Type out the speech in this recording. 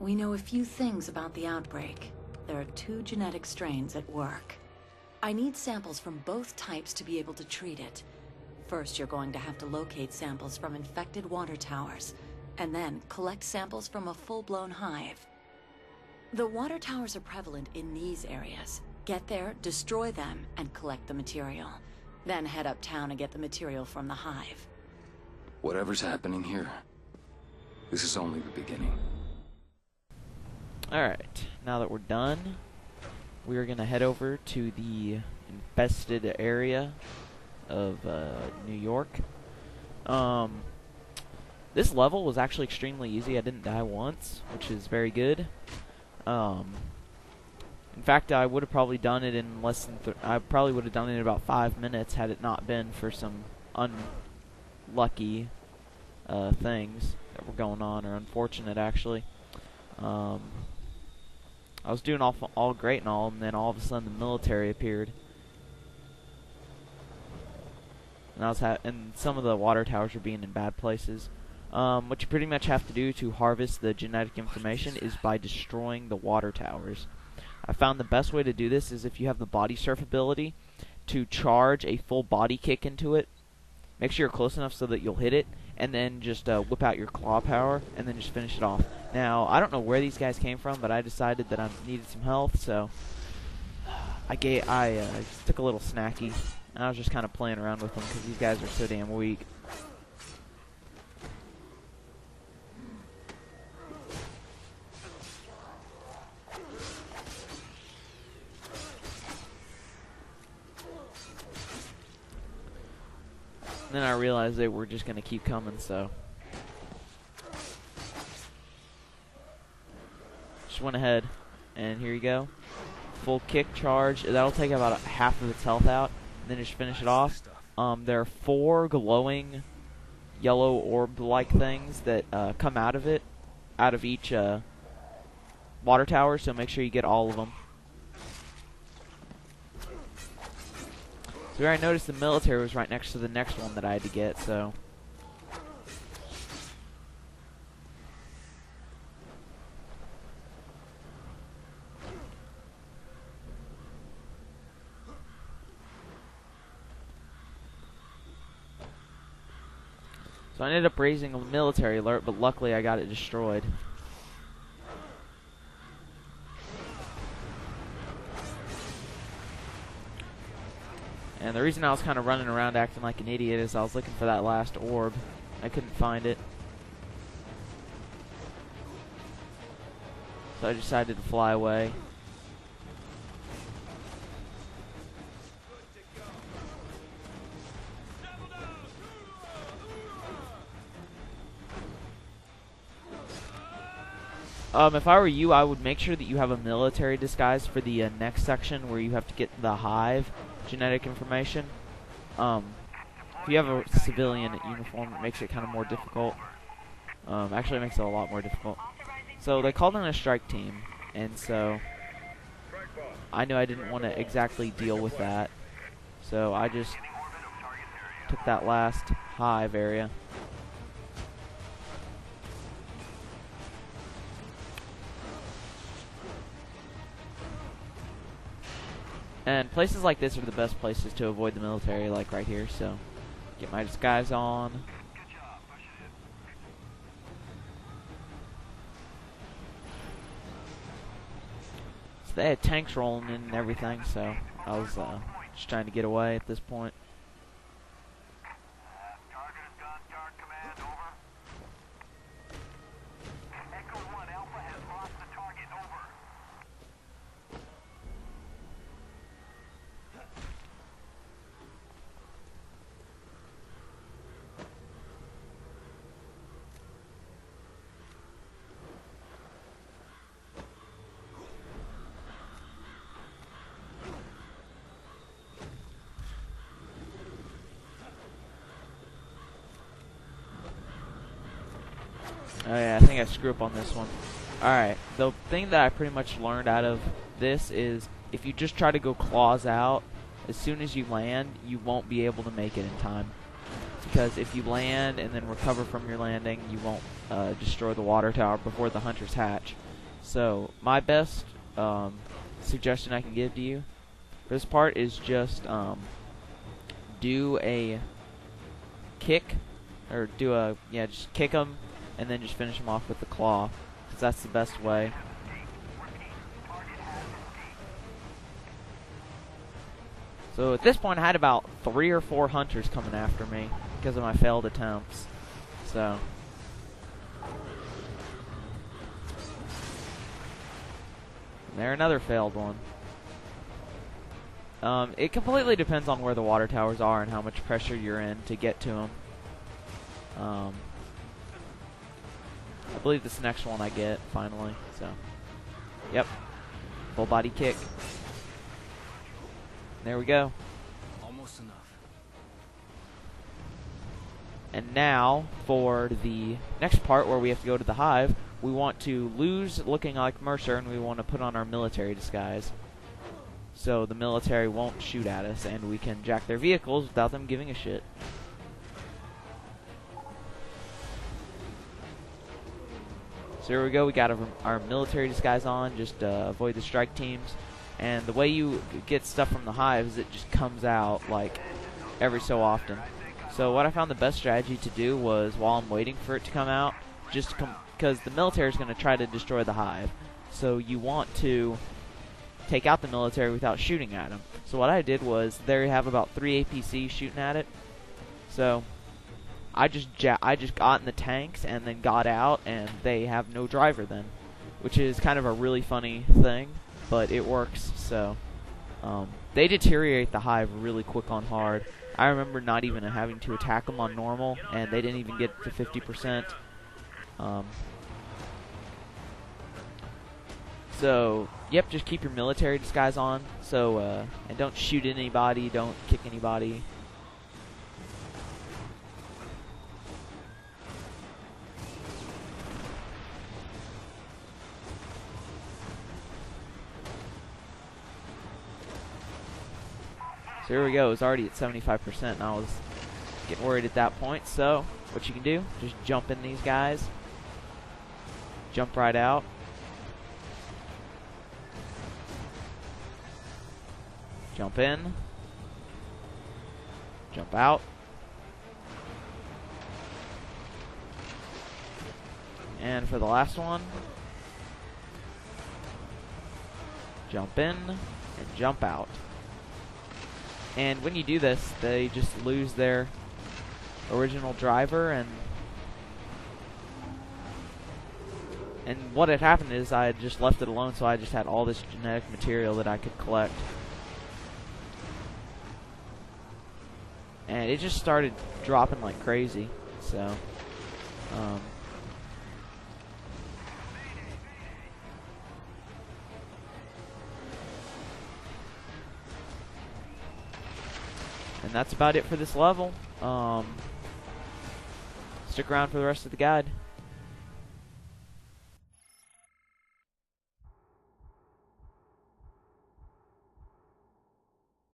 We know a few things about the outbreak. There are 2 genetic strains at work. I need samples from both types to be able to treat it. First, you're going to have to locate samples from infected water towers, and then collect samples from a full-blown hive. The water towers are prevalent in these areas. Get there, destroy them, and collect the material. Then head uptown and get the material from the hive. Whatever's happening here, this is only the beginning. Alright, now that we're done, we are going to head over to the infested area of New York. This level was actually extremely easy. I didn't die once, which is very good. In fact, I would have probably done it in less than I probably would have done it in about 5 minutes had it not been for some unlucky things that were going on, or unfortunate actually. I was doing all great and all, and then all of a sudden the military appeared, and and some of the water towers were being in bad places. What you pretty much have to do to harvest the genetic information is by destroying the water towers. I found the best way to do this is if you have the body surf ability, to charge a full body kick into it. Make sure you're close enough so that you'll hit it, and then just whip out your claw power, and then just finish it off. Now, I don't know where these guys came from, but I decided that I needed some health, so I just took a little snacky, and I was just kind of playing around with them because these guys are so damn weak. And then I realized they were just going to keep coming, so just went ahead, and here you go. Full kick charge. That'll take about half of its health out, and then just finish it off. There are 4 glowing yellow orb-like things that come out of it, out of each water tower, so make sure you get all of them. So here I noticed the military was right next to the next one that I had to get, so I ended up raising a military alert, but luckily I got it destroyed. And the reason I was kind of running around acting like an idiot is I was looking for that last orb. I couldn't find it. So I decided to fly away. If I were you, I would make sure that you have a military disguise for the next section where you have to get the hive genetic information. If you have a civilian uniform, it makes it kind of more difficult. Actually, it makes it a lot more difficult. So they called in a strike team, and so I knew I didn't want to exactly deal with that. So I just took that last hive area. And places like this are the best places to avoid the military, like right here, so get my disguise on. So they had tanks rolling in and everything, so I was just trying to get away at this point. Oh yeah, I think I screw up on this one. Alright, the thing that I pretty much learned out of this is if you just try to go claws out, as soon as you land, you won't be able to make it in time. Because if you land and then recover from your landing, you won't destroy the water tower before the hunters hatch. So my best suggestion I can give to you for this part is just do a kick, or just kick them and then just finish them off with the claw, because that's the best way. So at this point I had about 3 or 4 hunters coming after me because of my failed attempts. So there, another failed one. It completely depends on where the water towers are and how much pressure you're in to get to them. I believe this next one I get, finally. So, yep. Full body kick. There we go. Almost enough. And now, for the next part where we have to go to the hive, we want to lose looking like Mercer, and we want to put on our military disguise. So the military won't shoot at us, and we can jack their vehicles without them giving a shit. So here we go, we got our military disguise on, just avoid the strike teams. And the way you get stuff from the hive is it just comes out like every so often. So what I found the best strategy to do was, while I'm waiting for it to come out, just because the military is going to try to destroy the hive. So you want to take out the military without shooting at them. So what I did was, there you have about 3 APCs shooting at it. So I just got in the tanks and then got out, and they have no driver then, which is kind of a really funny thing, but it works. So they deteriorate the hive really quick on hard. I remember not even having to attack them on normal, and they didn't even get to 50%. So, yep, just keep your military disguise on. So, and don't shoot anybody, don't kick anybody. So here we go, it's already at 75%, and I was getting worried at that point. So, what you can do, just jump in these guys. Jump right out. Jump in. Jump out. And for the last one, jump in and jump out. And when you do this, they just lose their original driver, and what had happened is I had just left it alone, so I just had all this genetic material that I could collect. And it just started dropping like crazy, so and that's about it for this level. Stick around for the rest of the guide.